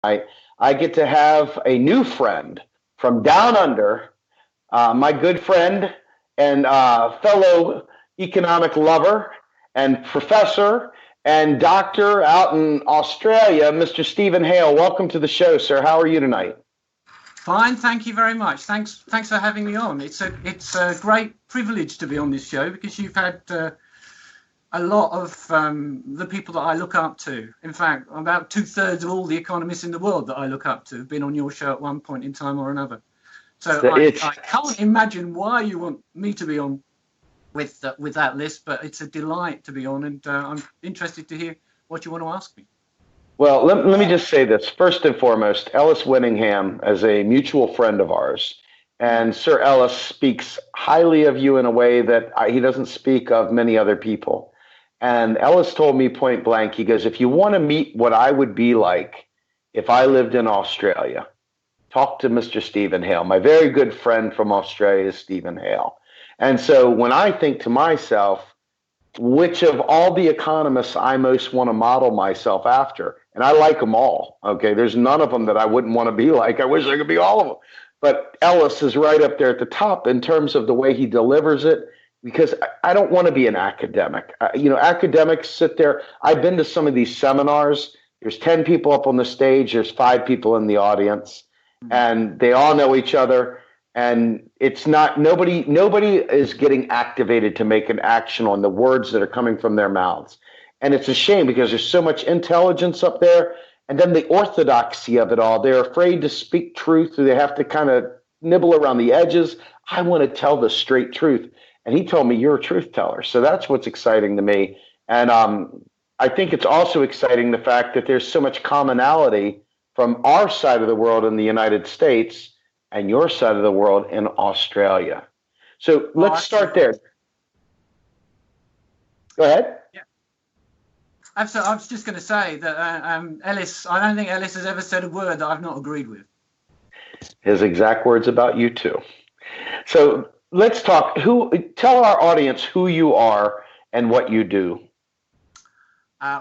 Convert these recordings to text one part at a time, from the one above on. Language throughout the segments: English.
I, I get to have a new friend from down under, my good friend and fellow economic lover and professor and doctor out in Australia, Mr. Stephen Hale. Welcome to the show, sir. How are you tonight? Fine, thank you very much. Thanks for having me on. It's a great privilege to be on this show because you've had a lot of the people that I look up to. In fact, about 2/3 of all the economists in the world that I look up to have been on your show at one point in time or another. So I can't imagine why you want me to be on with that list, but it's a delight to be on, and I'm interested to hear what you want to ask me. Well, let me just say this. First and foremost, Ellis Winningham is a mutual friend of ours. And Sir Ellis speaks highly of you in a way that he doesn't speak of many other people. And Ellis told me point blank, he goes, if you want to meet what I would be like if I lived in Australia, talk to Mr. Stephen Hale. My very good friend from Australia is Stephen Hale. And so when I think to myself, which of all the economists I most want to model myself after, and I like them all. Okay, there's none of them that I wouldn't want to be like. I wish I could be all of them. But Ellis is right up there at the top in terms of the way he delivers it, because I don't want to be an academic. Academics sit there. I've been to some of these seminars. There's 10 people up on the stage. There's 5 people in the audience, and they all know each other. And it's not nobody is getting activated to make an action on the words that are coming from their mouths. And it's a shame because there's so much intelligence up there. And then the orthodoxy of it all, they're afraid to speak truth, or they have to kind of nibble around the edges. I want to tell the straight truth. And he told me, you're a truth teller. So that's what's exciting to me. And I think it's also exciting the fact that there's so much commonality from our side of the world in the United States and your side of the world in Australia. So let's start there. Go ahead. Yeah. I was just going to say that Ellis, I don't think Ellis has ever said a word that I've not agreed with. His exact words about you too. So let's talk. Tell our audience who you are and what you do.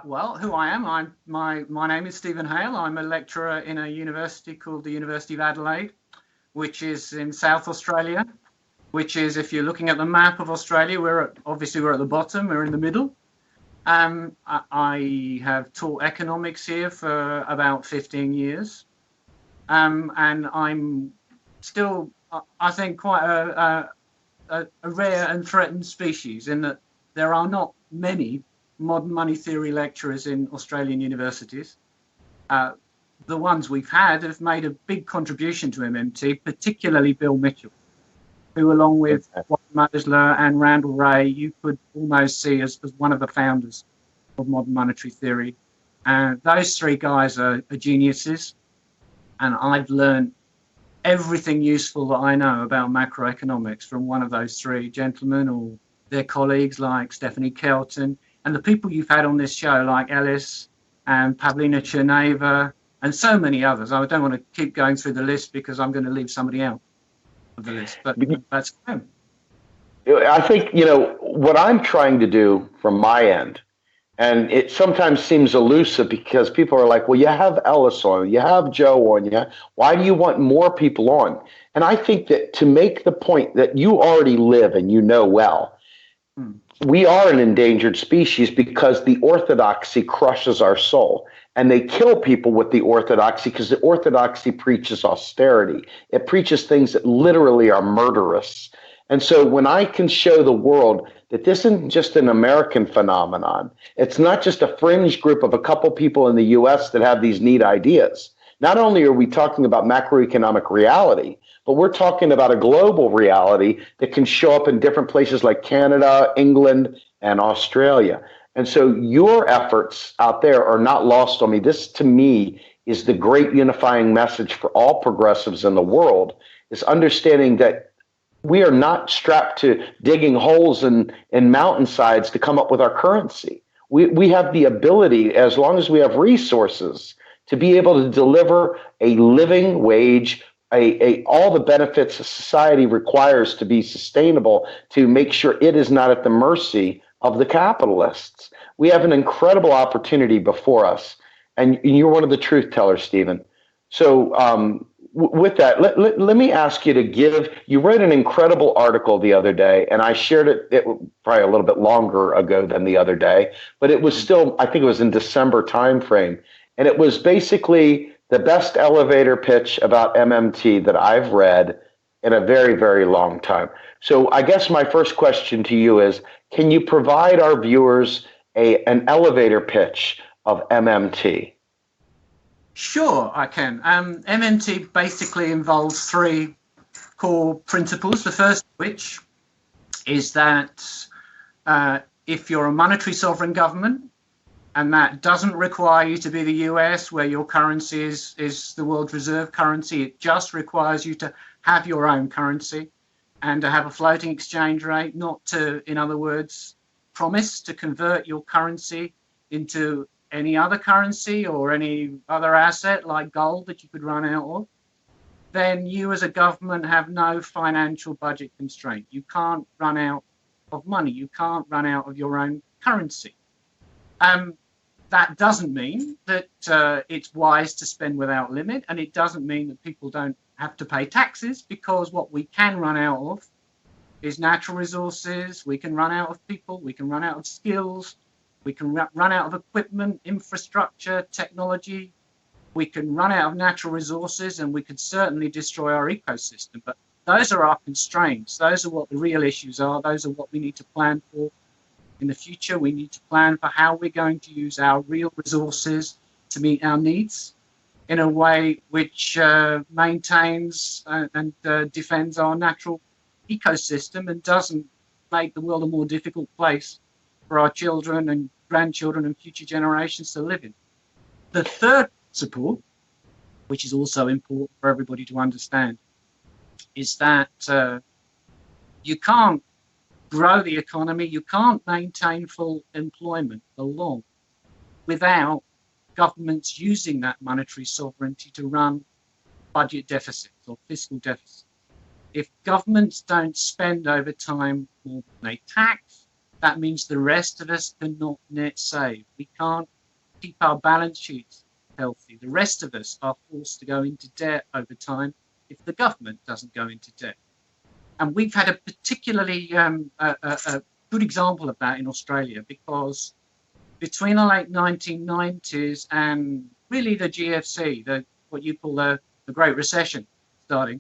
Well, who I am, my name is Stephen Hale. I'm a lecturer in a university called the University of Adelaide, which is in South Australia, which is, if you're looking at the map of Australia, we're at the bottom, we're in the middle. I have taught economics here for about 15 years. And I'm still, I think, quite a rare and threatened species in that there are not many modern money theory lecturers in Australian universities. The ones we've had have made a big contribution to MMT, particularly Bill Mitchell, who, along with Mosley and Randall Wray, you could almost see as one of the founders of modern monetary theory. And those 3 guys are geniuses, and I've learned everything useful that I know about macroeconomics from one of those 3 gentlemen or their colleagues like Stephanie Kelton, and the people you've had on this show like Ellis and Pavlina Cherneva, and so many others. I don't want to keep going through the list because I'm going to leave somebody out of the list, but that's fine. I think, what I'm trying to do from my end, and it sometimes seems elusive because people are like, well, you have Ellis on, you have Joe on, why do you want more people on? And I think that to make the point that you already live and you know well, we are an endangered species because the orthodoxy crushes our soul. And they kill people with the orthodoxy because the orthodoxy preaches austerity. It preaches things that literally are murderous. And so when I can show the world that this isn't just an American phenomenon, it's not just a fringe group of a couple people in the US that have these neat ideas. Not only are we talking about macroeconomic reality, but we're talking about a global reality that can show up in different places like Canada, England, and Australia. And so your efforts out there are not lost on me. This, to me, is the great unifying message for all progressives in the world, is understanding that we are not strapped to digging holes in mountainsides to come up with our currency. We have the ability, as long as we have resources, to be able to deliver a living wage, all the benefits a society requires to be sustainable, to make sure it is not at the mercy of the capitalists. We have an incredible opportunity before us. And you're one of the truth tellers, Stephen. So, with that, let me ask you to give. You wrote an incredible article the other day, and I shared it probably a little bit longer ago than the other day, but it was still, I think it was in December timeframe. And it was basically the best elevator pitch about MMT that I've read in a very, very long time. So, I guess my first question to you is, can you provide our viewers an elevator pitch of MMT? Sure, I can. MMT basically involves three core principles. The first of which is that if you're a monetary sovereign government, and that doesn't require you to be the US, where your currency is the world reserve currency. It just requires you to have your own currency and to have a floating exchange rate, not to, in other words, promise to convert your currency into any other currency or any other asset like gold that you could run out of. Then you as a government have no financial budget constraint. You can't run out of money. You can't run out of your own currency. That doesn't mean that it's wise to spend without limit, and it doesn't mean that people don't have to pay taxes, because what we can run out of is natural resources. We can run out of people. We can run out of skills. We can run out of equipment, infrastructure, technology. We can run out of natural resources, and we could certainly destroy our ecosystem. But those are our constraints. Those are what the real issues are. Those are what we need to plan for. In the future, we need to plan for how we're going to use our real resources to meet our needs in a way which maintains and defends our natural ecosystem and doesn't make the world a more difficult place for our children and grandchildren and future generations to live in. The third principle, which is also important for everybody to understand, is that you can't grow the economy, you can't maintain full employment for long without governments using that monetary sovereignty to run budget deficits or fiscal deficits. If governments don't spend over time more than they tax, that means the rest of us cannot net save. We can't keep our balance sheets healthy. The rest of us are forced to go into debt over time if the government doesn't go into debt. And we've had a particularly a good example of that in Australia, because between the late 1990s and really the GFC, what you call the Great Recession starting,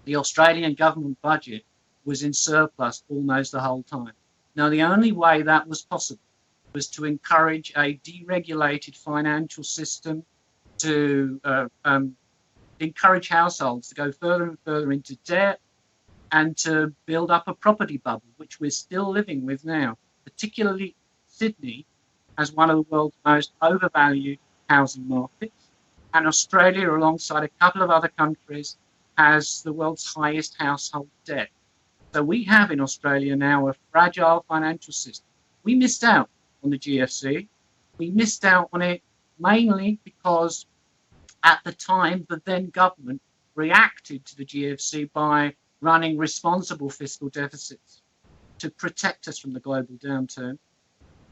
the Australian government budget was in surplus almost the whole time. Now, the only way that was possible was to encourage a deregulated financial system, to encourage households to go further and further into debt, and to build up a property bubble, which we're still living with now. Particularly Sydney has one of the world's most overvalued housing markets, and Australia, alongside a couple of other countries, has the world's highest household debt. So we have in Australia now a fragile financial system. We missed out on the GFC. We missed out on it mainly because at the time the then government reacted to the GFC by running responsible fiscal deficits to protect us from the global downturn.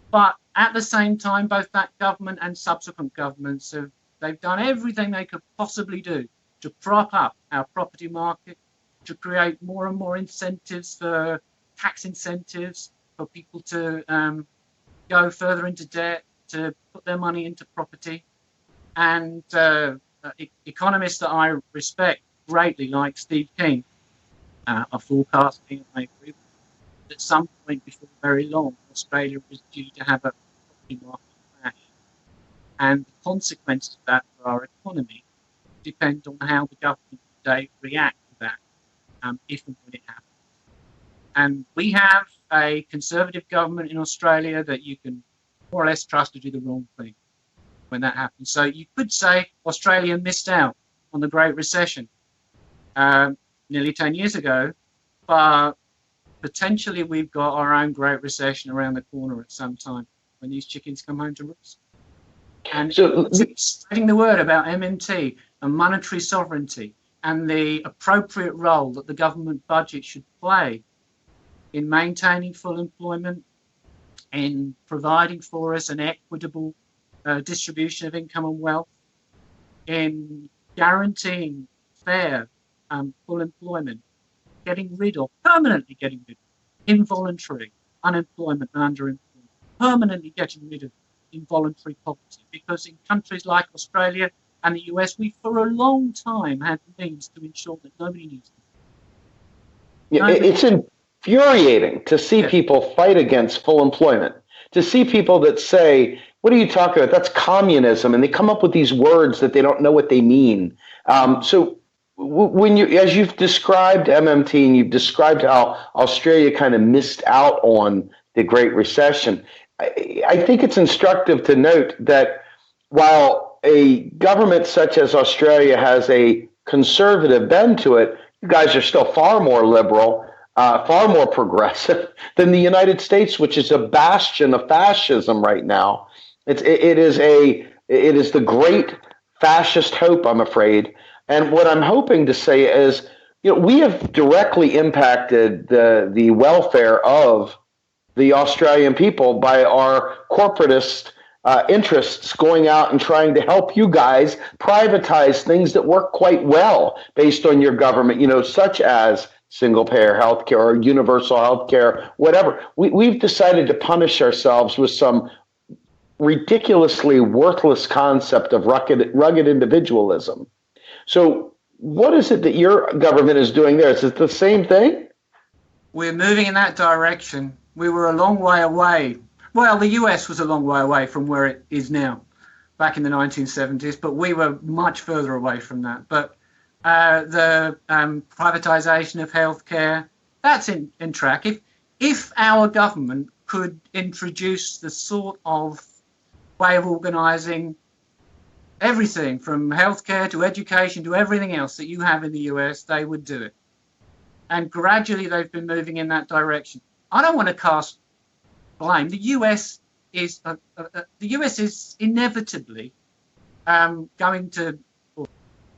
But at the same time, both that government and subsequent governments they've done everything they could possibly do to prop up our property market, to create more and more incentives for tax incentives for people to go further into debt, to put their money into property. And economists that I respect greatly, like Steve King, are forecasting, I agree, that at some point before very long, Australia is due to have a property market crash. And the consequences of that for our economy depend on how the government today react to that, if and when it happens. And we have a Conservative government in Australia that you can more or less trust to do the wrong thing when that happens. So you could say Australia missed out on the Great Recession nearly 10 years ago, but potentially we've got our own Great Recession around the corner at some time when these chickens come home to roost. And so spreading the word about MMT and monetary sovereignty and the appropriate role that the government budget should play in maintaining full employment, in providing for us an equitable distribution of income and wealth, in guaranteeing fair, full employment, permanently getting rid of involuntary unemployment and underemployment, permanently getting rid of involuntary poverty. Because in countries like Australia and the US, we for a long time had the means to ensure that nobody needs them. Yeah, it's infuriating to see people fight against full employment, to see people that say, what are you talking about? That's communism. And they come up with these words that they don't know what they mean. So when you, as you've described MMT and you've described how Australia kind of missed out on the Great Recession, I think it's instructive to note that while a government such as Australia has a conservative bend to it, you guys are still far more liberal, far more progressive than the United States, which is a bastion of fascism right now. It is the great fascist hope, I'm afraid. And what I'm hoping to say is, we have directly impacted the welfare of the Australian people by our corporatist interests going out and trying to help you guys privatize things that work quite well based on your government, such as single payer healthcare or universal healthcare, whatever. We've decided to punish ourselves with some ridiculously worthless concept of rugged individualism. So what is it that your government is doing there? Is it the same thing? We're moving in that direction. We were a long way away. Well, the US was a long way away from where it is now, back in the 1970s, but we were much further away from that. But the privatization of healthcare, that's in track. If our government could introduce the sort of way of organizing everything from healthcare to education to everything else that you have in the US, they would do it. And gradually they've been moving in that direction. I don't want to cast blame. The US is inevitably going to,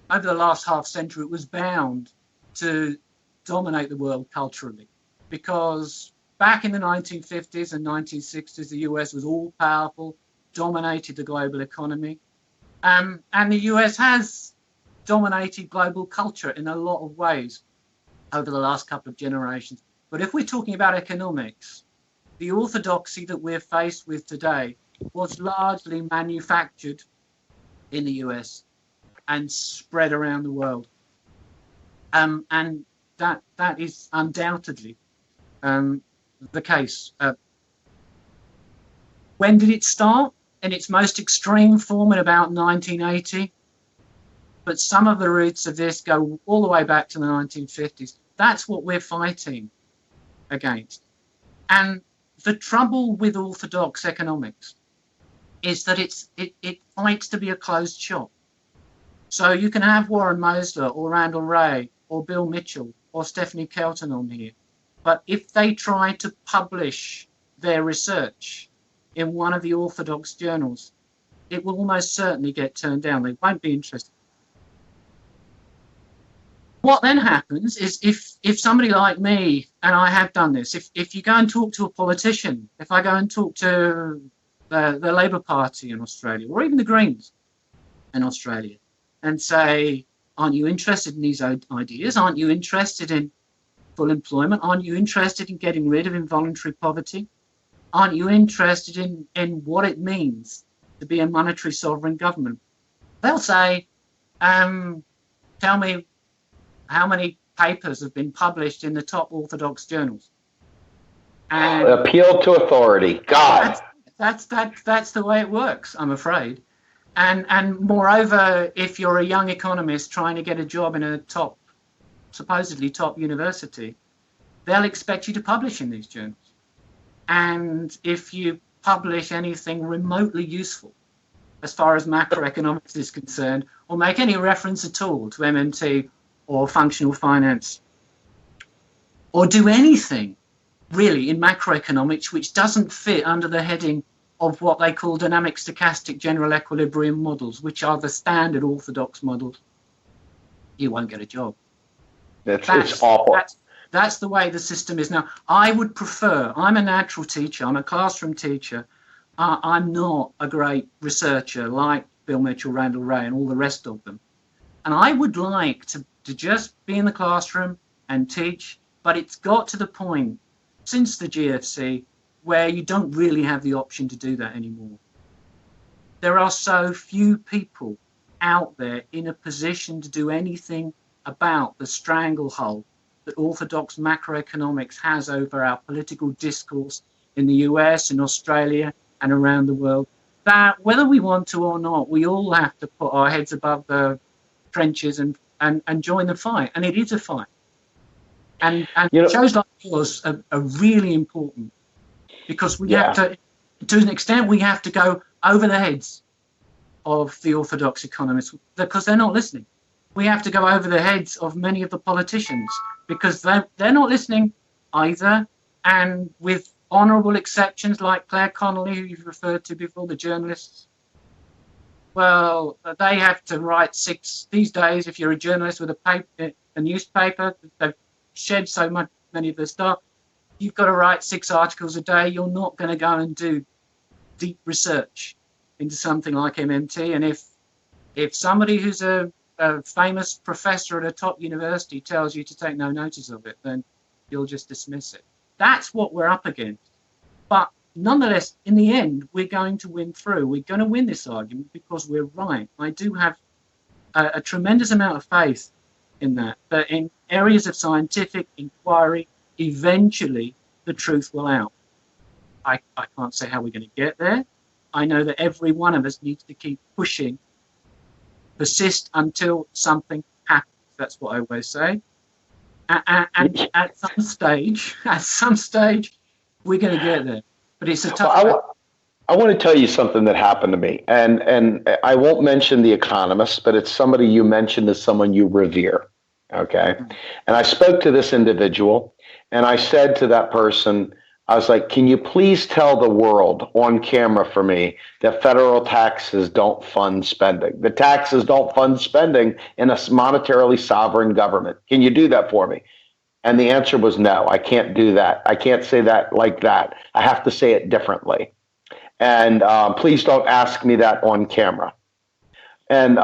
over the last half century, it was bound to dominate the world culturally, because back in the 1950s and 1960s, the US was all powerful, dominated the global economy, and the US has dominated global culture in a lot of ways over the last couple of generations. But if we're talking about economics, the orthodoxy that we're faced with today was largely manufactured in the US and spread around the world. And that is undoubtedly the case. When did it start? In its most extreme form in about 1980. But some of the roots of this go all the way back to the 1950s. That's what we're fighting against. And the trouble with orthodox economics is that it fights to be a closed shop. So you can have Warren Mosler or Randall Wray or Bill Mitchell or Stephanie Kelton on here, but if they try to publish their research in one of the orthodox journals, it will almost certainly get turned down. They won't be interested. What then happens is if somebody like me, and I have done this, if you go and talk to a politician, if I go and talk to the Labour Party in Australia, or even the Greens in Australia, and say, aren't you interested in these ideas? Aren't you interested in full employment? Aren't you interested in getting rid of involuntary poverty? Aren't you interested in what it means to be a monetary sovereign government? They'll say, tell me how many papers have been published in the top orthodox journals. And appeal to authority. God. That's the way it works, I'm afraid. And moreover, if you're a young economist trying to get a job in a supposedly top university, they'll expect you to publish in these journals. And if you publish anything remotely useful as far as macroeconomics is concerned, or make any reference at all to MMT or functional finance, or do anything really in macroeconomics which doesn't fit under the heading of what they call dynamic stochastic general equilibrium models, which are the standard orthodox models, you won't get a job. It's awful. That's the way the system is now. I would prefer, I'm a natural teacher, I'm a classroom teacher, I'm not a great researcher like Bill Mitchell, Randall Wray, and all the rest of them. And I would like to just be in the classroom and teach, but it's got to the point since the GFC where you don't really have the option to do that anymore. There are so few people out there in a position to do anything about the stranglehold that orthodox macroeconomics has over our political discourse in the US, in Australia, and around the world, that whether we want to or not, we all have to put our heads above the trenches and join the fight. And it is a fight. And shows like yours are really important because we have to an extent, we have to go over the heads of the orthodox economists because they're not listening. We have to go over the heads of many of the politicians because they're not listening either. And with honourable exceptions like Claire Connolly, who you've referred to before, the journalists, well, they have to write 6 these days. If you're a journalist with a newspaper, they've shed so many of their staff. You've got to write 6 articles a day. You're not going to go and do deep research into something like MMT. And if somebody who's a famous professor at a top university tells you to take no notice of it, then you'll just dismiss it. That's what we're up against. But nonetheless, in the end, we're going to win through. We're going to win this argument because we're right. I do have a tremendous amount of faith in that in areas of scientific inquiry, eventually the truth will out. I can't say how we're going to get there. I know that every one of us needs to keep pushing, persist until something happens. That's what I always say. And at some stage, we're going to get there. But it's a tough. I want to tell you something that happened to me, and I won't mention the Economist, but it's somebody you mentioned as someone you revere. Okay, and I spoke to this individual, and I said to that person, I was like, can you please tell the world on camera for me that federal taxes don't fund spending? The taxes don't fund spending in a monetarily sovereign government. Can you do that for me? And the answer was no, I can't do that. I can't say that like that. I have to say it differently. And please don't ask me that on camera. And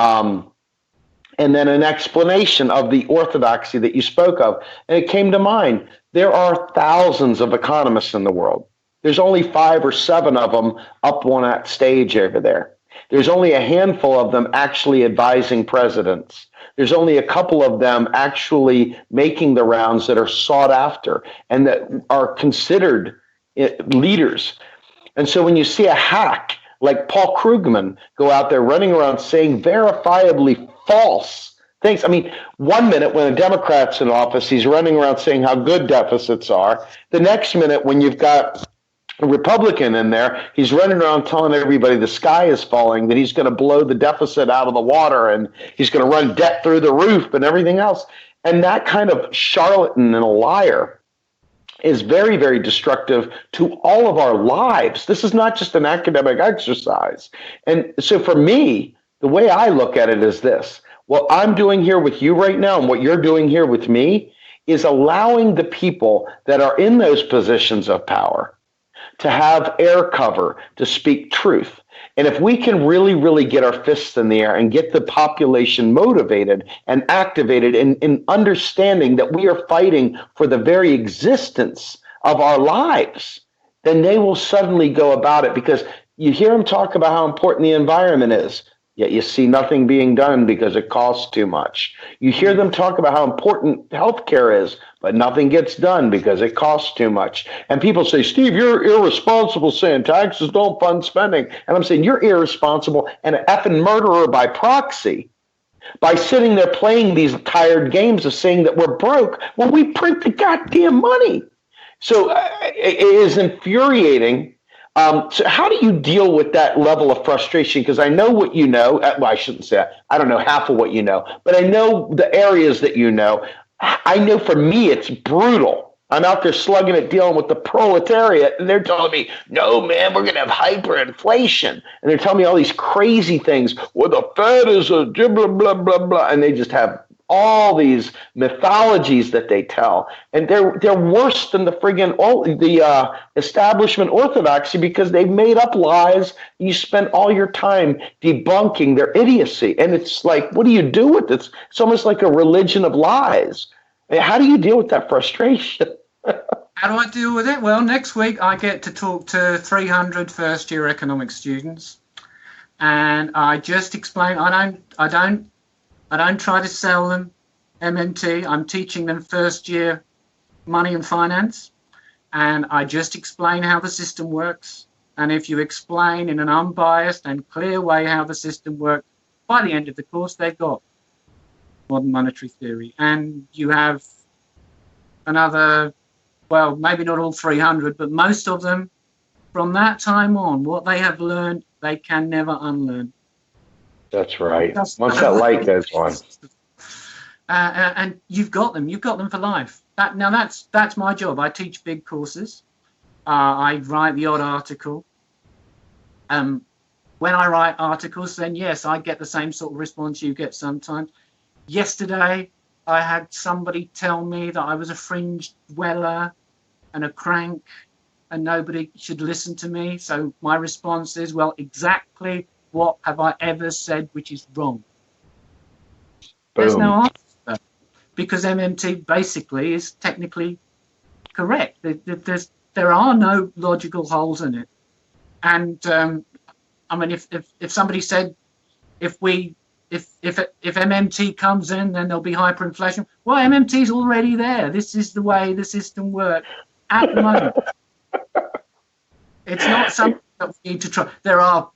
then an explanation of the orthodoxy that you spoke of. And it came to mind. There are thousands of economists in the world. There's only 5 or 7 of them up on that stage over there. There's only a handful of them actually advising presidents. There's only a couple of them actually making the rounds that are sought after and that are considered leaders. And so when you see a hack like Paul Krugman go out there running around saying verifiably false things. I mean, one minute when a Democrat's in office, he's running around saying how good deficits are. The next minute when you've got a Republican in there, he's running around telling everybody the sky is falling, that he's going to blow the deficit out of the water and he's going to run debt through the roof and everything else. And that kind of charlatan and a liar is very, very destructive to all of our lives. This is not just an academic exercise. And so for me, the way I look at it is this. What I'm doing here with you right now and what you're doing here with me is allowing the people that are in those positions of power to have air cover, to speak truth. And if we can really, really get our fists in the air and get the population motivated and activated in understanding that we are fighting for the very existence of our lives, then they will suddenly go about it, because you hear them talk about how important the environment is. Yet you see nothing being done because it costs too much. You hear them talk about how important healthcare is, but nothing gets done because it costs too much. And people say, Steve, you're irresponsible saying taxes don't fund spending. And I'm saying you're irresponsible and an effing murderer by proxy by sitting there playing these tired games of saying that we're broke when we print the goddamn money. So it is infuriating. So how do you deal with that level of frustration? Because I know what you know. Well, I shouldn't say that. I don't know half of what you know, but I know the areas that you know. I know for me, it's brutal. I'm out there slugging it, dealing with the proletariat, and they're telling me, no, man, we're going to have hyperinflation. And they're telling me all these crazy things. Well, the Fed is a blah, blah, blah, blah. And they just have all these mythologies that they tell, and they're worse than the establishment orthodoxy because they've made up lies. You spend all your time debunking their idiocy, and it's like, what do you do with this? It's almost like a religion of lies. How do you deal with that frustration? How do I deal with it? Well, next week I get to talk to 300 first-year economics students, and I just explain. I don't try to sell them MMT. I'm teaching them first-year money and finance, and I just explain how the system works. And if you explain in an unbiased and clear way how the system works, by the end of the course, they've got modern monetary theory, and you have another. Well, maybe not all 300, but most of them, from that time on, what they have learned, they can never unlearn. That's right. Once that light goes on. And you've got them for life. That's my job. I teach big courses. I write the odd article. When I write articles, then yes, I get the same sort of response you get sometimes. Yesterday, I had somebody tell me that I was a fringe dweller and a crank and nobody should listen to me. So my response is, well, exactly what have I ever said which is wrong? Boom. There's no answer to that, because MMT basically is technically correct. There are no logical holes in it. And I mean, if somebody said, if MMT comes in, then there'll be hyperinflation. Well, MMT is already there. This is the way the system works at the moment. It's not something that we need to try. There are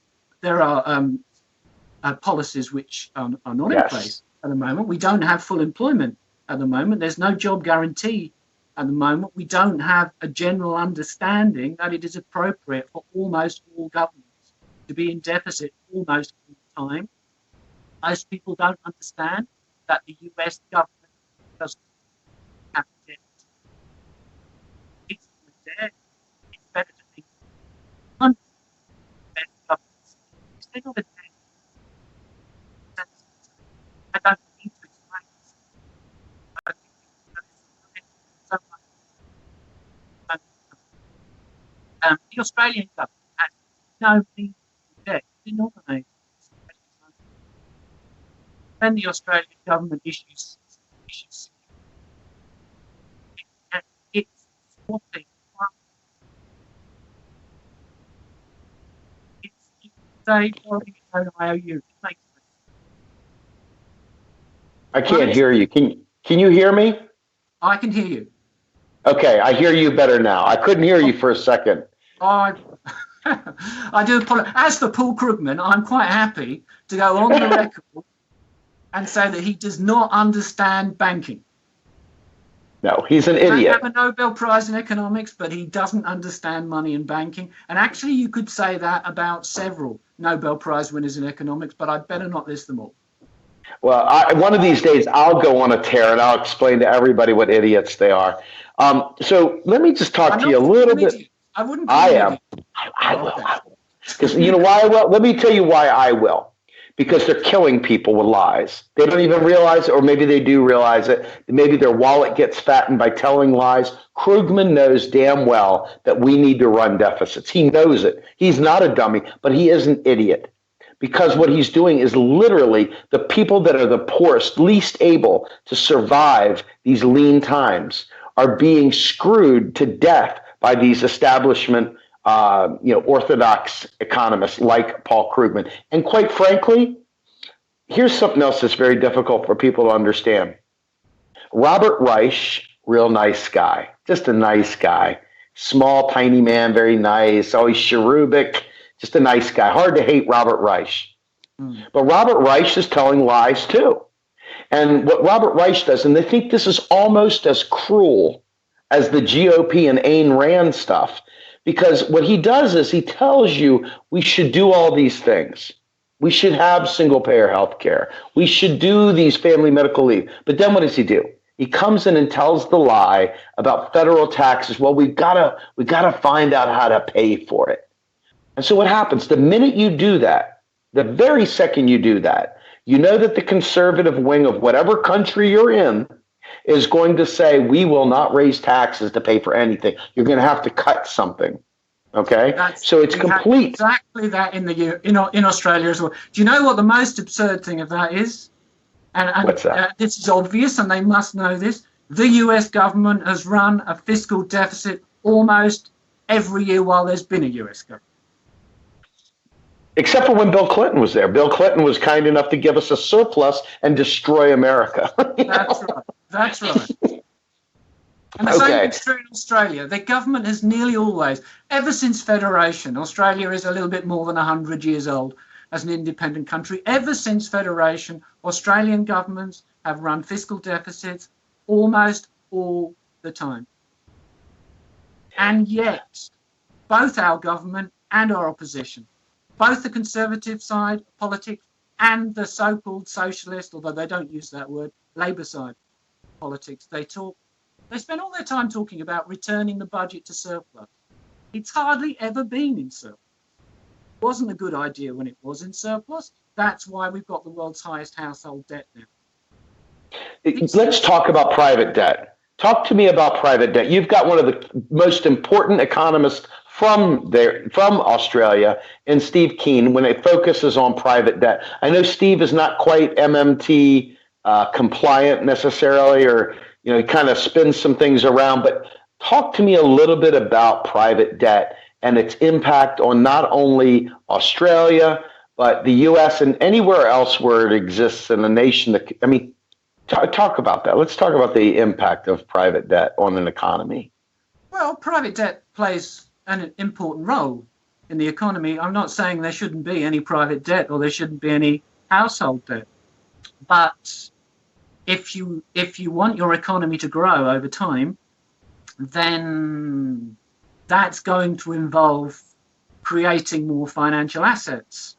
policies which are not in place at the moment. We don't have full employment at the moment. There's no job guarantee at the moment. We don't have a general understanding that it is appropriate for almost all governments to be in deficit almost all the time. Most people don't understand that the US government doesn't have debt. It's debt. It's better to think of governments. They're not a debt. I don't need to explain this. I think so much. The Australian government has no need for debt. Denominated. When the Australian government issues it's swapping. It's say borrowing its own IOU. It makes sense. I can't hear you. Can you hear me? I can hear you. Okay, I hear you better now. I couldn't hear you for a second. I do apologize. As for Paul Krugman, I'm quite happy to go on the record and say that he does not understand banking. No, he's an idiot. He doesn't have a Nobel Prize in economics, but he doesn't understand money and banking. And actually, you could say that about several Nobel Prize winners in economics, but I'd better not list them all. Well, one of these days, I'll go on a tear and I'll explain to everybody what idiots they are. So let me just talk to you a little bit. I wouldn't. I am. I will. Because you know why I will? Let me tell you why I will. Because they're killing people with lies. They don't even realize it, or maybe they do realize it. Maybe their wallet gets fattened by telling lies. Krugman knows damn well that we need to run deficits. He knows it. He's not a dummy, but he is an idiot. Because what he's doing is literally the people that are the poorest, least able to survive these lean times are being screwed to death by these establishment orthodox economists like Paul Krugman. And quite frankly, here's something else that's very difficult for people to understand. Robert Reich, real nice guy, just a nice guy. Small, tiny man, very nice, always cherubic, just a nice guy. Hard to hate Robert Reich. But Robert Reich is telling lies too. And what Robert Reich does, and they think this is almost as cruel as the GOP and Ayn Rand stuff, because what he does is he tells you we should do all these things. We should have single-payer health care. We should do these family medical leave. But then what does he do? He comes in and tells the lie about federal taxes. Well, we gotta find out how to pay for it. And so what happens? The minute you do that, the very second you do that, you know that the conservative wing of whatever country you're in is going to say, we will not raise taxes to pay for anything. You're going to have to cut something. Okay, so it's We have complete. exactly that in Australia as well. Do you know what the most absurd thing of that is? What's that? This is obvious, and they must know this. The US government has run a fiscal deficit almost every year while there's been a US government. Except for when Bill Clinton was there. Bill Clinton was kind enough to give us a surplus and destroy America. That's right. That's right. And the same is true in Australia. The government has nearly always, ever since Federation, Australia is a little bit more than 100 years old as an independent country. Ever since Federation, Australian governments have run fiscal deficits almost all the time. And yet, both our government and our opposition, both the conservative side of politics and the so-called socialist, although they don't use that word, Labour side of politics, they spend all their time talking about returning the budget to surplus. It's hardly ever been in surplus. It wasn't a good idea when it was in surplus. That's why we've got the world's highest household debt now. Let's talk about private debt. Talk to me about private debt. You've got one of the most important economists from Australia, and Steve Keen, when it focuses on private debt. I know Steve is not quite MMT compliant necessarily, or he kind of spins some things around, but talk to me a little bit about private debt and its impact on not only Australia, but the US and anywhere else where it exists in a nation that, talk about that. Let's talk about the impact of private debt on an economy. Well, private debt plays an important role in the economy. I'm not saying there shouldn't be any private debt or there shouldn't be any household debt, but if you want your economy to grow over time, then that's going to involve creating more financial assets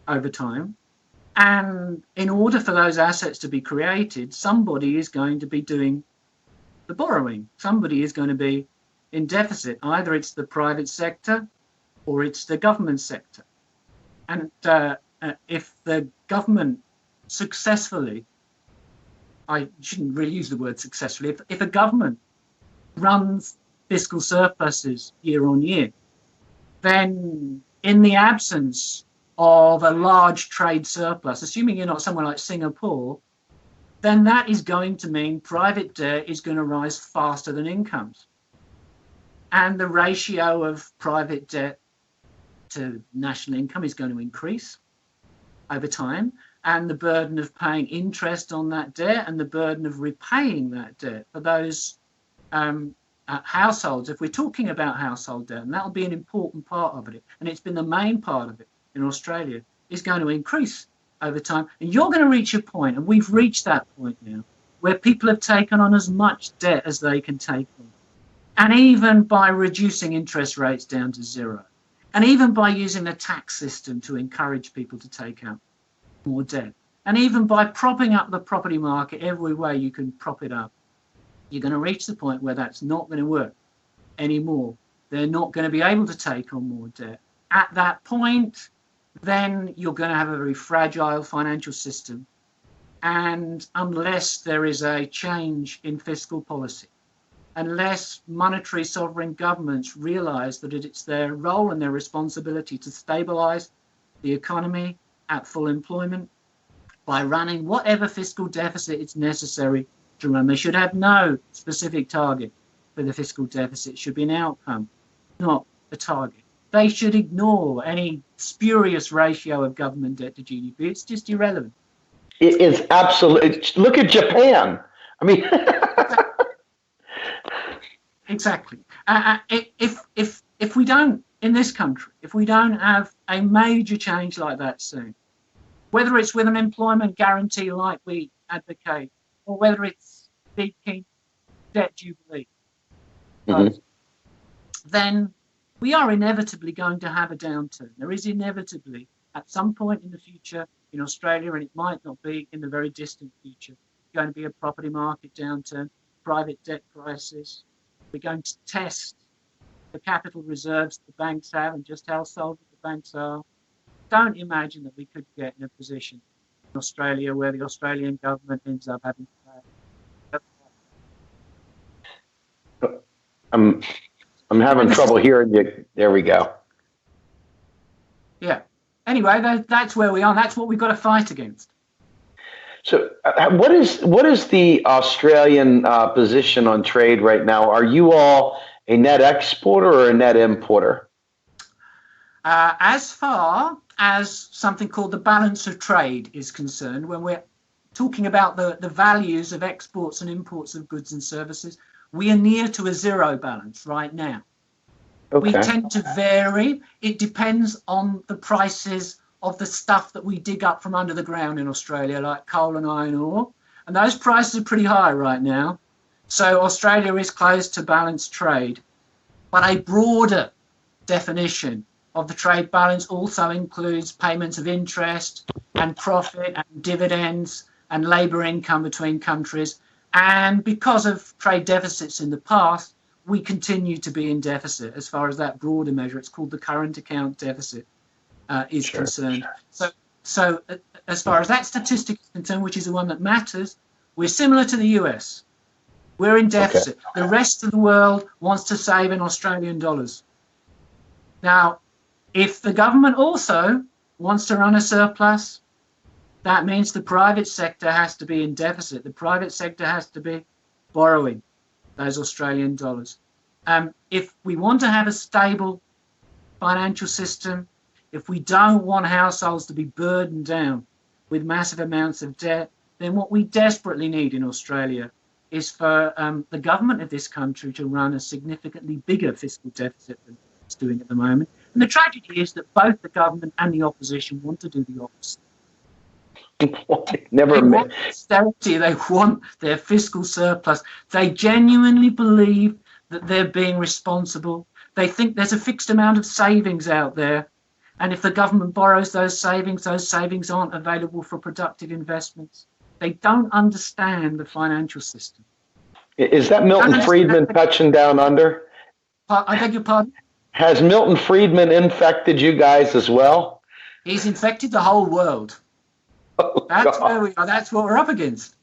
over time. And in order for those assets to be created, somebody is going to be doing the borrowing. Somebody is going to be in deficit. Either it's the private sector or it's the government sector. And if the government successfully, I shouldn't really use the word successfully, if a government runs fiscal surpluses year on year, then in the absence of a large trade surplus, assuming you're not somewhere like Singapore, then that is going to mean private debt is going to rise faster than incomes. And the ratio of private debt to national income is going to increase over time. And the burden of paying interest on that debt and the burden of repaying that debt for those households, if we're talking about household debt, and that'll be an important part of it, and it's been the main part of it in Australia, is going to increase over time. And you're going to reach a point, and we've reached that point now, where people have taken on as much debt as they can take on. And even by reducing interest rates down to zero, and even by using the tax system to encourage people to take out more debt, and even by propping up the property market every way you can prop it up, you're going to reach the point where that's not going to work anymore. They're not going to be able to take on more debt. At that point, then you're going to have a very fragile financial system. And unless there is a change in fiscal policy, unless monetary sovereign governments realize that it's their role and their responsibility to stabilize the economy at full employment by running whatever fiscal deficit is necessary to run. They should have no specific target for the fiscal deficit. It should be an outcome, not a target. They should ignore any spurious ratio of government debt to GDP. It's just irrelevant. It is absolutely. Look at Japan. I mean, exactly. If we don't, in this country, if we don't have a major change like that soon, whether it's with an employment guarantee like we advocate, or whether it's speaking debt jubilee, then we are inevitably going to have a downturn. There is inevitably, at some point in the future in Australia, and it might not be in the very distant future, going to be a property market downturn, private debt crisis. We're going to test the capital reserves the banks have and just how solvent the banks are. Don't imagine that we could get in a position Australia, where the Australian government ends up having to pay. I'm I'm having trouble hearing you. There we go. Yeah. Anyway, that's where we are. That's what we've got to fight against. So, what is the Australian position on trade right now? Are you all a net exporter or a net importer? As far as something called the balance of trade is concerned, when we're talking about the values of exports and imports of goods and services, we are near to a zero balance right now. We Okay. tend to vary. It depends on the prices of the stuff that we dig up from under the ground in Australia, like coal and iron ore. And those prices are pretty high right now. So Australia is close to balanced trade. But a broader definition of the trade balance also includes payments of interest and profit and dividends and labour income between countries. And because of trade deficits in the past, we continue to be in deficit as far as that broader measure. It's called the current account deficit is concerned. So as far as that statistic is concerned, which is the one that matters, we're similar to the US. We're in deficit. Okay. The rest of the world wants to save in Australian dollars. Now, if the government also wants to run a surplus, that means the private sector has to be in deficit. The private sector has to be borrowing those Australian dollars. If we want to have a stable financial system, if we don't want households to be burdened down with massive amounts of debt, then what we desperately need in Australia is for the government of this country to run a significantly bigger fiscal deficit than it's doing at the moment. And the tragedy is that both the government and the opposition want to do the opposite. They want austerity, they want their fiscal surplus. They genuinely believe that they're being responsible. They think there's a fixed amount of savings out there. And if the government borrows those savings aren't available for productive investments. They don't understand the financial system. Is that Milton Friedman touching down under? I beg your pardon? Has Milton Friedman infected you guys as well? He's infected the whole world. That's where we are. That's what we're up against.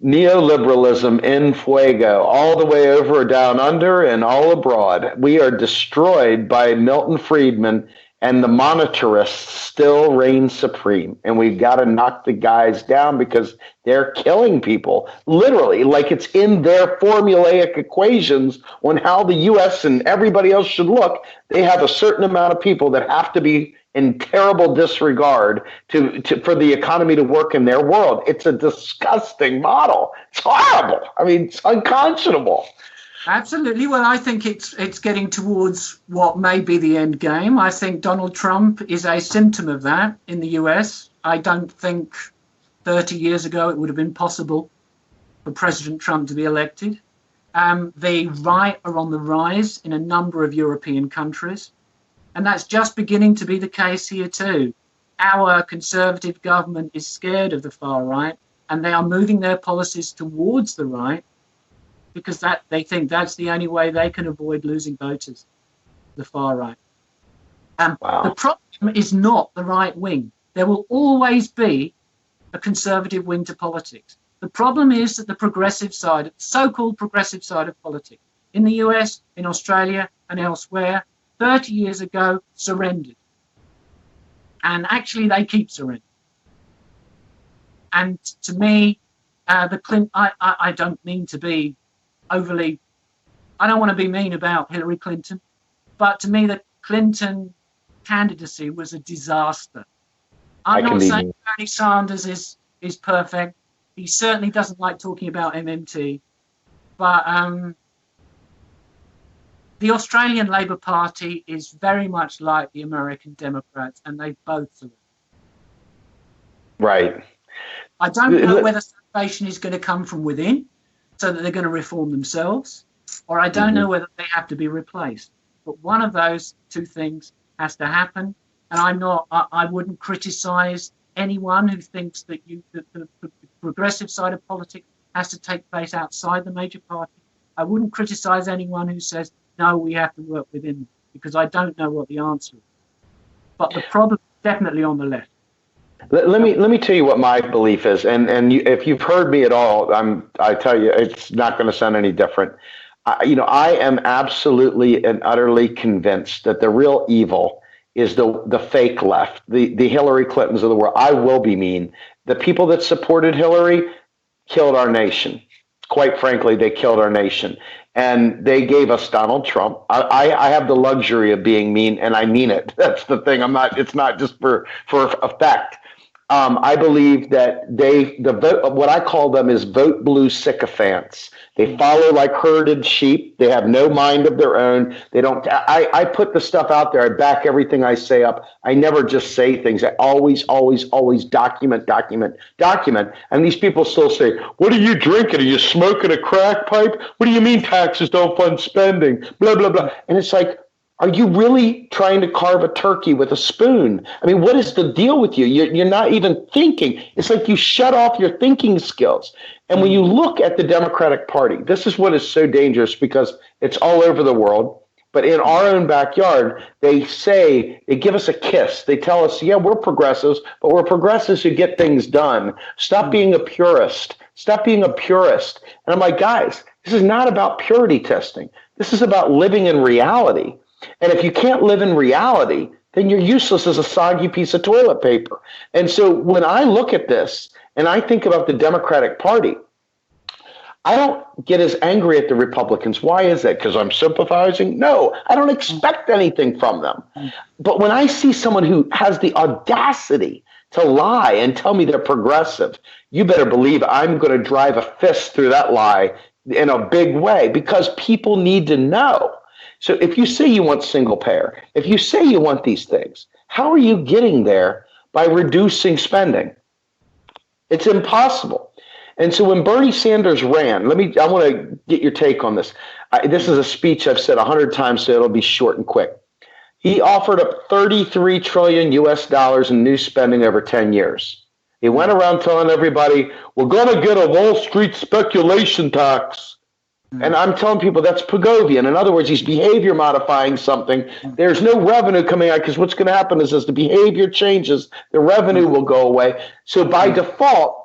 Neoliberalism in fuego, all the way over, down under, and all abroad. We are destroyed by Milton Friedman, and the monetarists still reign supreme. And we've got to knock the guys down because they're killing people, literally, like it's in their formulaic equations on how the U.S. and everybody else should look. They have a certain amount of people that have to be in terrible disregard for the economy to work in their world. It's a disgusting model. It's horrible. I mean, it's unconscionable. Absolutely. Well, I think it's getting towards what may be the end game. I think Donald Trump is a symptom of that in the US. I don't think 30 years ago it would have been possible for President Trump to be elected. The right are on the rise in a number of European countries. And that's just beginning to be the case here too. Our conservative government is scared of the far right, and they are moving their policies towards the right because they think that's the only way they can avoid losing voters, the far right. Wow. The problem is not the right wing. There will always be a conservative wing to politics. The problem is that the progressive side, so-called progressive side of politics, in the US, in Australia, and elsewhere, 30 years ago, surrendered. And actually, they keep surrendering. And to me, I don't mean to be overly, I don't want to be mean about Hillary Clinton, but to me, the Clinton candidacy was a disaster. I'm not saying Bernie Sanders is perfect. He certainly doesn't like talking about MMT. But the Australian Labor Party is very much like the American Democrats, and they both surrender. Right. I don't know whether salvation is going to come from within, so that they're going to reform themselves, or I don't know whether they have to be replaced. But one of those two things has to happen, and I wouldn't criticize anyone who thinks that the progressive side of politics has to take place outside the major party. I wouldn't criticize anyone who says, no, we have to work within them, because I don't know what the answer is. But the problem is definitely on the left. Let me tell you what my belief is, and if you've heard me at all, I tell you it's not going to sound any different. I am absolutely and utterly convinced that the real evil is the fake left, the Hillary Clintons of the world. I will be mean. The people that supported Hillary killed our nation. Quite frankly, they killed our nation. And they gave us Donald Trump. I have the luxury of being mean, and I mean it. That's the thing. It's not just for effect. I believe that the vote, what I call them is vote blue sycophants. They follow like herded sheep. They have no mind of their own. They don't. I put the stuff out there. I back everything I say up. I never just say things. I always document. And these people still say, "What are you drinking? Are you smoking a crack pipe? What do you mean taxes don't fund spending? Blah blah blah." And it's like, are you really trying to carve a turkey with a spoon? I mean, what is the deal with you? You're not even thinking. It's like you shut off your thinking skills. And when you look at the Democratic Party, this is what is so dangerous because it's all over the world. But in our own backyard, they give us a kiss. They tell us, yeah, we're progressives, but we're progressives who get things done. Stop being a purist. Stop being a purist. And I'm like, guys, this is not about purity testing. This is about living in reality. And if you can't live in reality, then you're useless as a soggy piece of toilet paper. And so when I look at this and I think about the Democratic Party, I don't get as angry at the Republicans. Why is that? Because I'm sympathizing? No, I don't expect anything from them. But when I see someone who has the audacity to lie and tell me they're progressive, you better believe I'm going to drive a fist through that lie in a big way because people need to know. So if you say you want single payer, if you say you want these things, how are you getting there by reducing spending? It's impossible. And so when Bernie Sanders ran, I want to get your take on this. This is a speech I've said 100 times, so it'll be short and quick. He offered up 33 trillion US dollars in new spending over 10 years. He went around telling everybody, we're going to get a Wall Street speculation tax. And I'm telling people that's Pigovian. In other words, he's behavior modifying something. There's no revenue coming out because what's going to happen is as the behavior changes, the revenue will go away. So by default,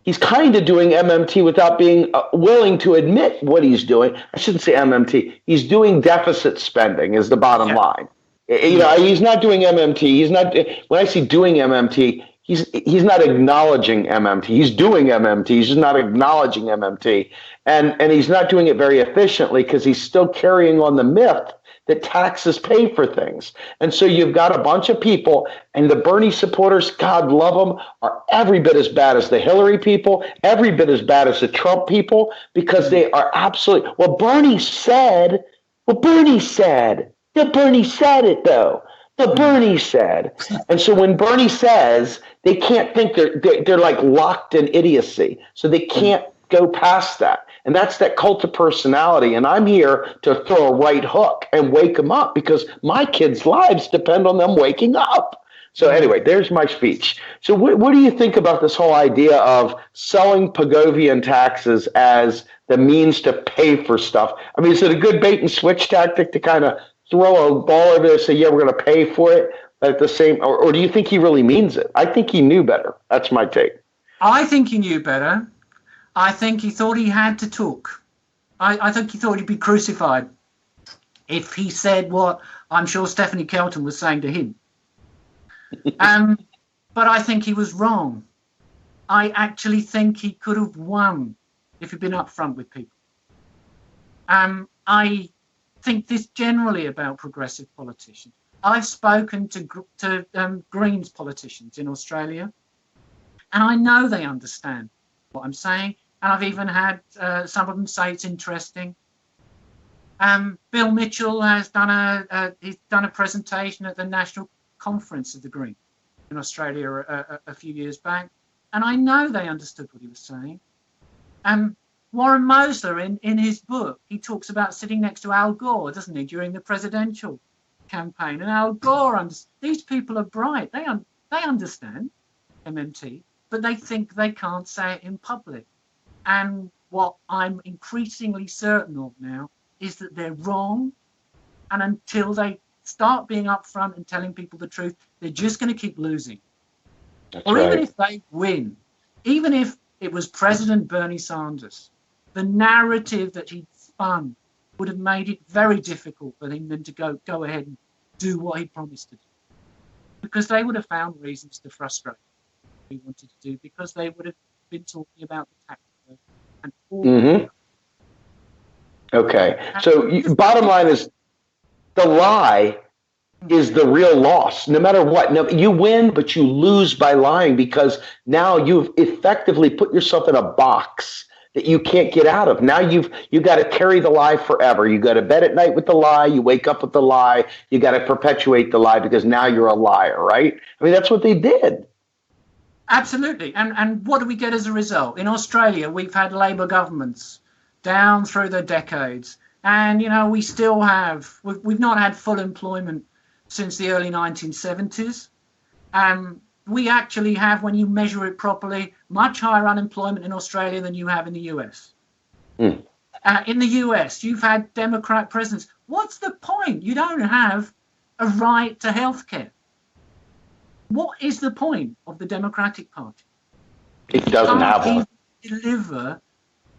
he's kind of doing MMT without being willing to admit what he's doing. I shouldn't say MMT. He's doing deficit spending is the bottom line. He's not doing MMT. He's not. When I see doing MMT, he's not acknowledging MMT. He's doing MMT. He's just not acknowledging MMT. And he's not doing it very efficiently because he's still carrying on the myth that taxes pay for things. And so you've got a bunch of people, and the Bernie supporters, God love them, are every bit as bad as the Hillary people, every bit as bad as the Trump people, because they are absolutely, Bernie said it though. But Bernie said. And so when Bernie says, they can't think they're like locked in idiocy. So they can't go past that. And that's that cult of personality. And I'm here to throw a right hook and wake them up because my kids' lives depend on them waking up. So anyway, there's my speech. So what do you think about this whole idea of selling Pigovian taxes as the means to pay for stuff? I mean, is it a good bait and switch tactic to kind of throw a ball over there and say, yeah, we're going to pay for it at the same, or do you think he really means it? I think he knew better. That's my take. I think he knew better. I think he thought he had to talk. I think he thought he'd be crucified if he said what I'm sure Stephanie Kelton was saying to him. But I think he was wrong. I actually think he could have won if he'd been upfront with people. I think this generally about progressive politicians. I've spoken to Greens politicians in Australia, and I know they understand what I'm saying, and I've even had some of them say it's interesting. Bill Mitchell has done a presentation at the National Conference of the Greens in Australia a few years back, and I know they understood what he was saying. Warren Mosler, in his book, he talks about sitting next to Al Gore, doesn't he, during the presidential campaign? And Al Gore, these people are bright. They understand MMT, but they think they can't say it in public. And what I'm increasingly certain of now is that they're wrong. And until they start being upfront and telling people the truth, they're just going to keep losing. That's or even right. if they win, even if it was President Bernie Sanders, the narrative that he spun would have made it very difficult for him then to go ahead and do what he promised to do. Because they would have found reasons to frustrate what he wanted to do, because they would have been talking about the tax code and all of Hmm. Okay. that. So bottom line is the lie is the real loss, no matter what. No, you win, but you lose by lying because now you've effectively put yourself in a box that you can't get out of. Now you got to carry the lie forever. You go to bed at night with the lie. You wake up with the lie. You got to perpetuate the lie because now you're a liar, right? I mean, that's what they did. Absolutely. And what do we get as a result? In Australia, we've had Labor governments down through the decades. And, we still we've not had full employment since the early 1970s. We actually have, when you measure it properly, much higher unemployment in Australia than you have in the US. Mm. In the US, you've had Democrat presidents. What's the point? You don't have a right to healthcare. What is the point of the Democratic Party? It doesn't have one. Deliver,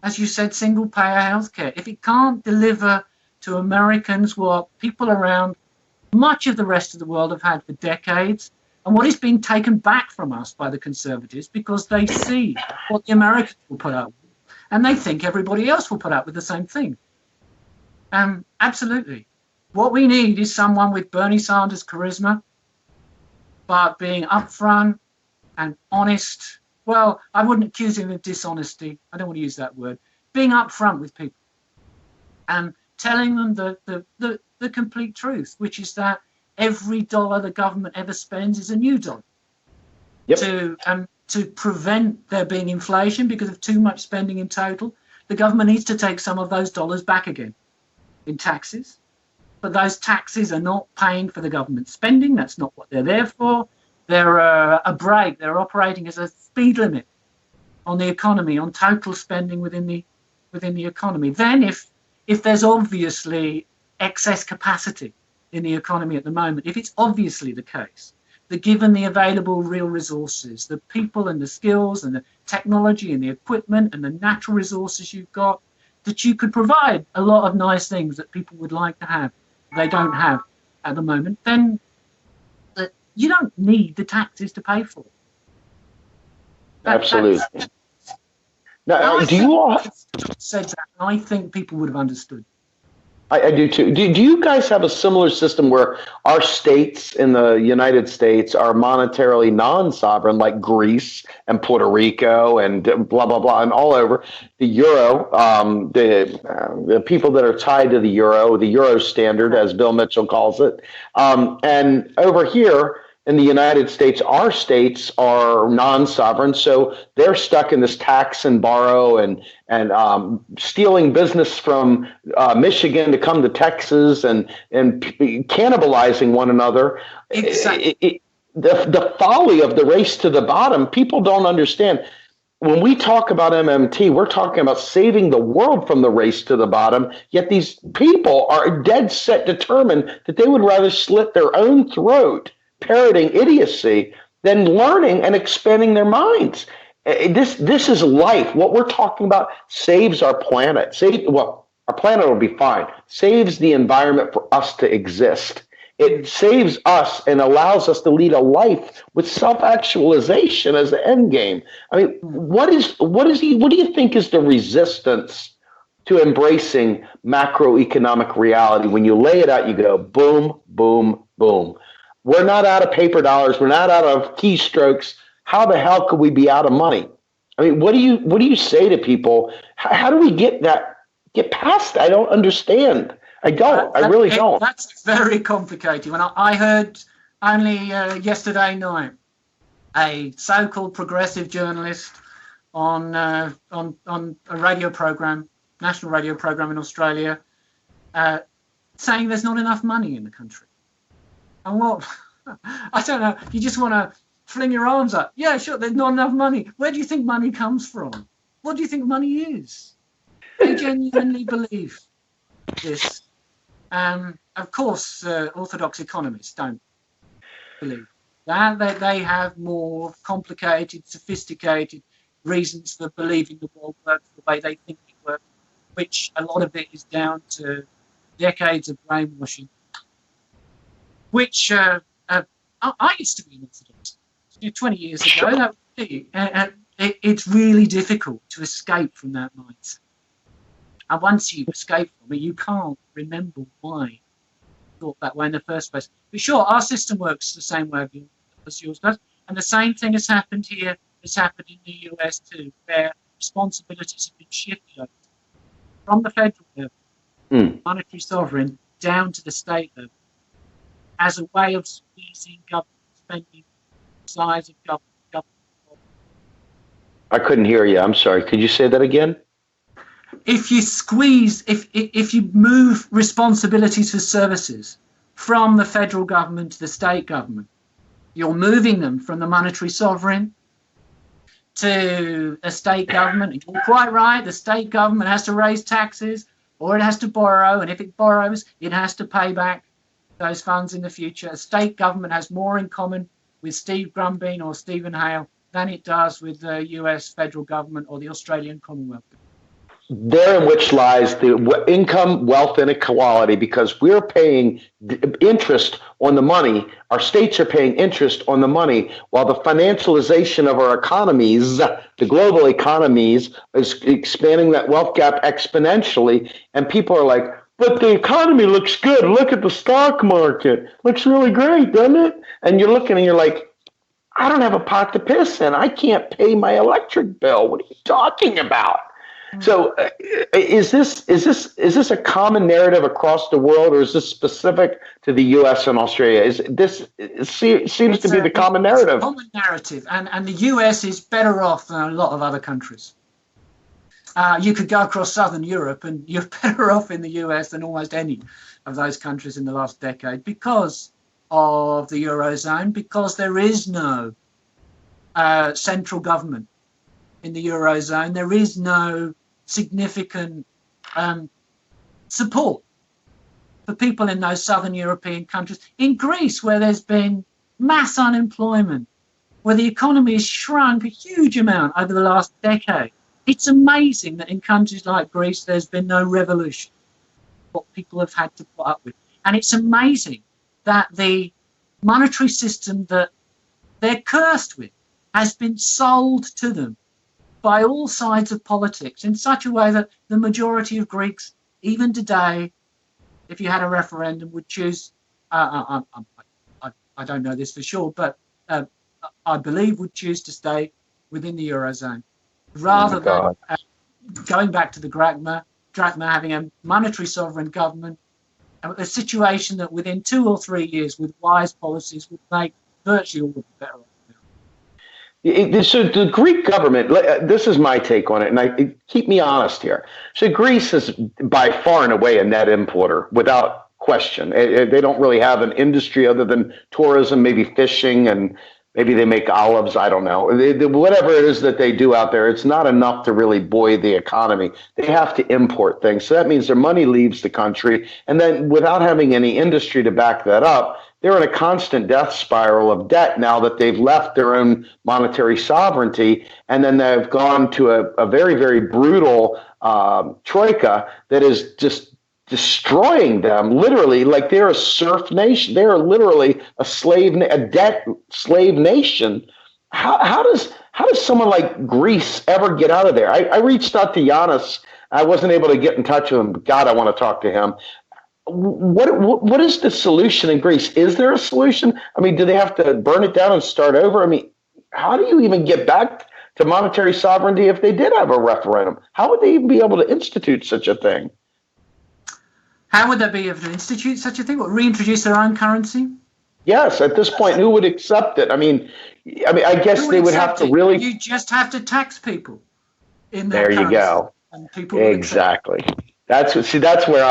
as you said, single payer healthcare. If it can't deliver to Americans what people around much of the rest of the world have had for decades, and what is being taken back from us by the Conservatives because they see what the Americans will put up with, and they think everybody else will put up with the same thing. Absolutely. What we need is someone with Bernie Sanders' charisma, but being upfront and honest. Well, I wouldn't accuse him of dishonesty. I don't want to use that word. Being upfront with people and telling them the complete truth, which is that every dollar the government ever spends is a new dollar. Yep. To prevent there being inflation because of too much spending in total, the government needs to take some of those dollars back again in taxes. But those taxes are not paying for the government spending. That's not what they're there for. They're a brake. They're operating as a speed limit on the economy, on total spending within the economy. Then if there's obviously excess capacity in the economy at the moment, if it's obviously the case that given the available real resources, the people and the skills and the technology and the equipment and the natural resources you've got, that you could provide a lot of nice things that people would like to have, they don't have at the moment, then you don't need the taxes to pay for it. Absolutely. Now, do you all said that? I think people would have understood. I do too. Do you guys have a similar system where our states in the United States are monetarily non-sovereign, like Greece and Puerto Rico and blah, blah, blah, and all over? The euro, the people that are tied to the euro standard, as Bill Mitchell calls it. And over here in the United States, our states are non-sovereign, so they're stuck in this tax and borrow and stealing business from Michigan to come to Texas and cannibalizing one another. Exactly. The folly of the race to the bottom, people don't understand. When we talk about MMT, we're talking about saving the world from the race to the bottom, yet these people are dead set determined that they would rather slit their own throat parroting idiocy than learning and expanding their minds. This is life. What we're talking about saves our planet. Our planet will be fine. Saves the environment for us to exist. It saves us and allows us to lead a life with self-actualization as the end game. I mean, what do you think is the resistance to embracing macroeconomic reality? When you lay it out, you go boom, boom, boom. We're not out of paper dollars. We're not out of keystrokes. How the hell could we be out of money? I mean, what do you say to people? How do we get past that? I don't understand. I really don't. That's very complicated. When I heard only yesterday night a so-called progressive journalist on a radio program, national radio program in Australia, saying there's not enough money in the country. And what? I don't know. You just want to fling your arms up. Yeah, sure, there's not enough money. Where do you think money comes from? What do you think money is? They genuinely believe this. Of course, orthodox economists don't believe That they have more complicated, sophisticated reasons for believing the world works the way they think it works, which a lot of it is down to decades of brainwashing, which I used to be an Orthodox 20 years ago. Sure. That was me. And it's really difficult to escape from that mindset. And once you escape from it, you can't remember why you thought that way in the first place. But sure, our system works the same way as yours does. And the same thing has happened here, has happened in the US too, where responsibilities have been shifted from the federal level, monetary sovereign, down to the state level, as a way of squeezing government spending, size of government. I couldn't hear you. I'm sorry. Could you say that again? If you squeeze, if you move responsibilities for services from the federal government to the state government, you're moving them from the monetary sovereign to a state government. And you're quite right. The state government has to raise taxes or it has to borrow. And if it borrows, it has to pay back those funds in the future. A state government has more in common with Steve Grumbine or Stephen Hale than it does with the US federal government or the Australian Commonwealth. Therein which lies the income, wealth inequality, because we're paying interest on the money. Our states are paying interest on the money, while the financialization of our economies, the global economies, is expanding that wealth gap exponentially. And people are like, but the economy looks good. Look at the stock market. Looks really great, doesn't it? And you're looking and you're like, I don't have a pot to piss in. I can't pay my electric bill. What are you talking about? So, is this a common narrative across the world, or is this specific to the U.S. and Australia? Seems to be the common narrative. It's a common narrative, and the U.S. is better off than a lot of other countries. You could go across Southern Europe, and you're better off in the U.S. than almost any of those countries in the last decade because of the Eurozone, because there is no central government in the Eurozone. There is no significant support for people in those southern European countries. In Greece, where there's been mass unemployment, where the economy has shrunk a huge amount over the last decade, it's amazing that in countries like Greece, there's been no revolution, what people have had to put up with. And it's amazing that the monetary system that they're cursed with has been sold to them by all sides of politics in such a way that the majority of Greeks, even today, if you had a referendum, would choose, I don't know this for sure, but I believe would choose to stay within the Eurozone rather than going back to the drachma having a monetary sovereign government, a situation that within 2 or 3 years with wise policies would make virtually all of the better off. So the Greek government, this is my take on it, and keep me honest here. So Greece is by far and away a net importer, without question. They don't really have an industry other than tourism, maybe fishing, and maybe they make olives. I don't know. Whatever it is that they do out there, it's not enough to really buoy the economy. They have to import things. So that means their money leaves the country, and then without having any industry to back that up, they're in a constant death spiral of debt now that they've left their own monetary sovereignty, and then they've gone to a very, very brutal troika that is just destroying them, literally. Like they're a serf nation. They're literally a debt slave nation. How does someone like Greece ever get out of there? I reached out to Giannis. I wasn't able to get in touch with him. God, I want to talk to him. What is the solution in Greece? Is there a solution? I mean, do they have to burn it down and start over? I mean, how do you even get back to monetary sovereignty if they did have a referendum? How would they even be able to institute such a thing? How would they be able to institute such a thing? What, reintroduce their own currency? Yes, at this point, who would accept it? I mean, I guess they would have to really. You just have to tax people in their currency. There you go. And people exactly. That's where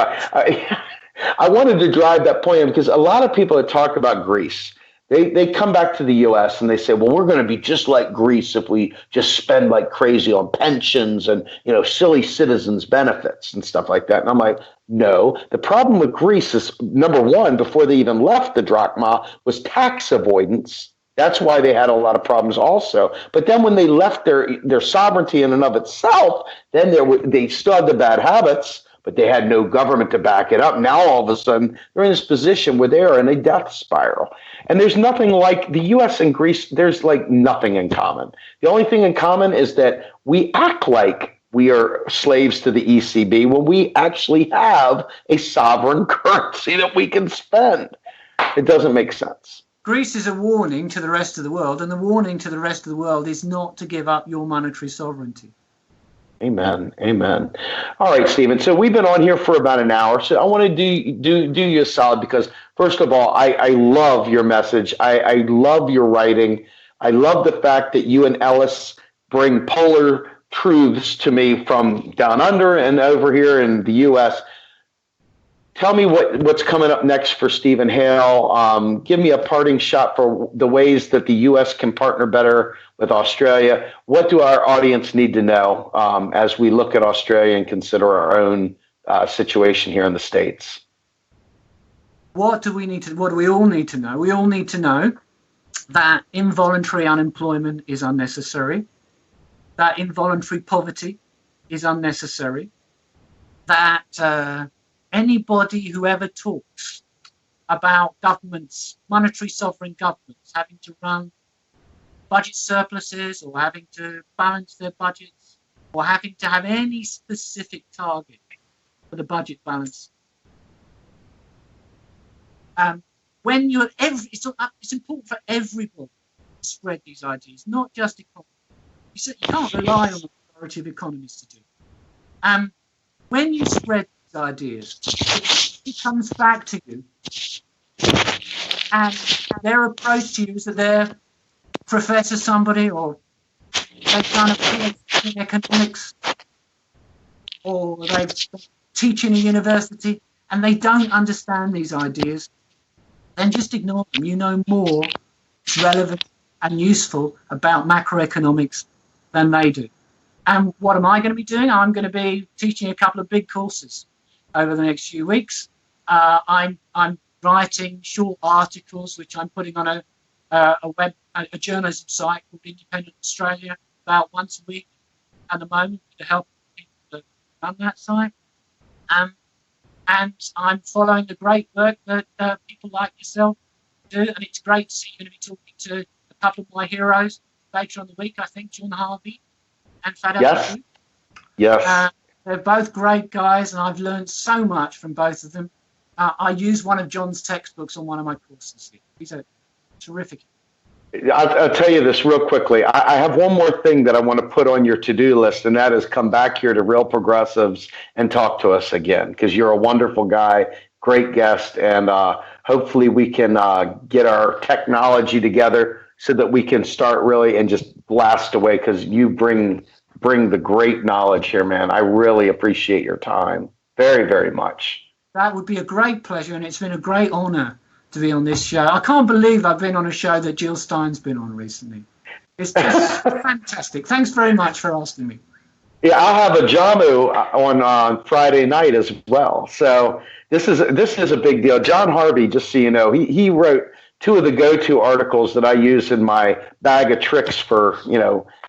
I wanted to drive that point in, because a lot of people that talk about Greece, they come back to the U.S. and they say, well, we're going to be just like Greece if we just spend like crazy on pensions and, silly citizens benefits and stuff like that. And I'm like, no, the problem with Greece is, number one, before they even left the drachma, was tax avoidance. That's why they had a lot of problems also. But then when they left their sovereignty in and of itself, then they still had the bad habits, but they had no government to back it up. Now all of a sudden they're in this position where they are in a death spiral. And there's nothing like the US and Greece, there's like nothing in common. The only thing in common is that we act like we are slaves to the ECB when we actually have a sovereign currency that we can spend. It doesn't make sense. Greece is a warning to the rest of the world, and the warning to the rest of the world is not to give up your monetary sovereignty. Amen. Amen. All right, Stephen. So we've been on here for about an hour. So I want to do you a solid because, first of all, I love your message. I love your writing. I love the fact that you and Ellis bring polar truths to me from down under and over here in the U.S. Tell me what's coming up next for Stephen Hale. Give me a parting shot for the ways that the U.S. can partner better with Australia. What do our audience need to know as we look at Australia and consider our own situation here in the States? What do we all need to know? We all need to know that involuntary unemployment is unnecessary, that involuntary poverty is unnecessary, that anybody who ever talks about governments, monetary sovereign governments, having to run budget surpluses or having to balance their budgets or having to have any specific target for the budget balance. When you're it's important for everybody to spread these ideas, not just economists. You can't rely on the majority of economists to do it. When you spread ideas, it comes back to you, and their approach to you is that they're professor somebody, or they've done a PhD in economics, or they teach in a university, and they don't understand these ideas. Then just ignore them. You know more relevant and useful about macroeconomics than they do. And what am I going to be doing? I'm going to be teaching a couple of big courses over the next few weeks. I'm writing short articles, which I'm putting on a journalism site called Independent Australia about once a week at the moment to help people that run that site. And I'm following the great work that people like yourself do, and it's great to see you going to be talking to a couple of my heroes later on the week, I think, John Harvey and Fad. Yes. They're both great guys, and I've learned so much from both of them. I use one of John's textbooks on one of my courses. He's a terrific. I'll tell you this real quickly. I have one more thing that I want to put on your to-do list, and that is come back here to Real Progressives and talk to us again, because you're a wonderful guy, great guest, and hopefully we can get our technology together so that we can start really and just blast away, because you bring the great knowledge here, man. I really appreciate your time very, very much. That would be a great pleasure, and it's been a great honor to be on this show. I can't believe I've been on a show that Jill Stein's been on recently. It's just fantastic. Thanks very much for asking me. Yeah, I'll have a Jamu on Friday night as well. So this is a big deal. John Harvey, just so you know, he wrote two of the go-to articles that I use in my bag of tricks for,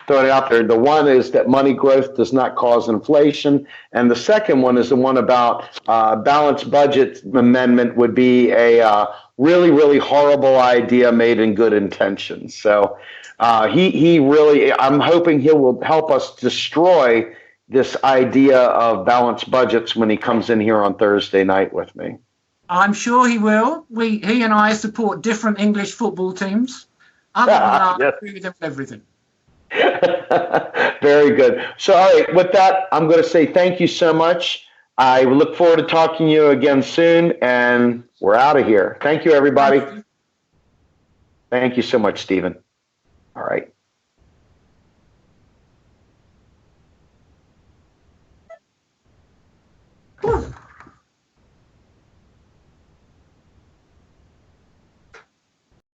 throwing it out there. The one is that money growth does not cause inflation. And the second one is the one about balanced budget amendment would be a really, really horrible idea made in good intentions. So he really, I'm hoping he will help us destroy this idea of balanced budgets when he comes in here on Thursday night with me. I'm sure he will. He and I support different English football teams. Other than that, I agree with him with everything. Very good. So, all right, with that, I'm going to say thank you so much. I look forward to talking to you again soon, and we're out of here. Thank you, everybody. Thank you so much, Stephen. All right.